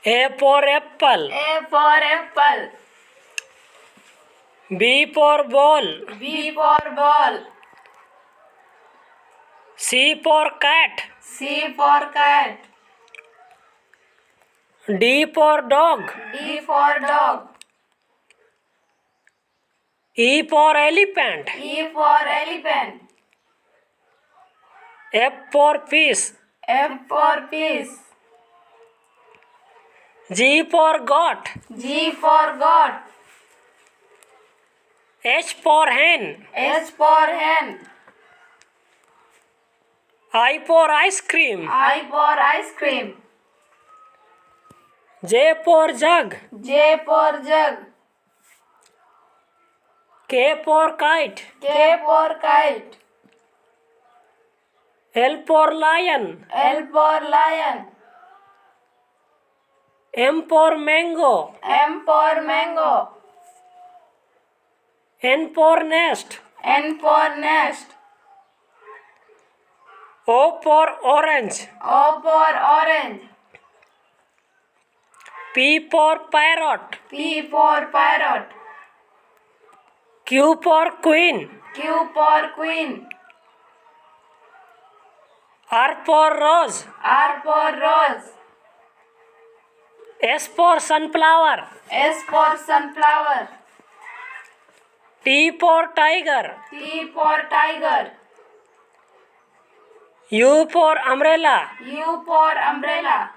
A for apple. A for apple. B for ball. B for ball. C for cat. C for cat. D for dog. D for dog. E for elephant. E for elephant. F for fish. F for fish. G for goat. G for goat. H for hen. H for hen. I for ice cream. I for ice cream. J for jug. J for jug. K for kite. K for kite. L for lion. L for lion. M for mango. M for mango. N for nest. N for nest. O for orange. O for orange. P for parrot. P for parrot. Q for queen. Q for queen. R for rose. R for rose. S for sunflower. S for sunflower. T for tiger. T for tiger. U for umbrella. U for umbrella.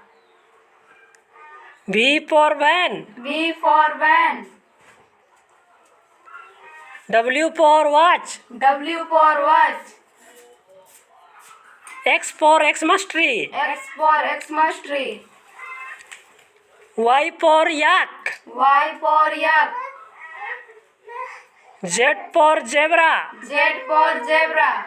V for van. V for van. W for watch. W for watch. X for Xmas tree. X for Xmas tree. Y for yak. Y for yak. Z for zebra. Z for zebra.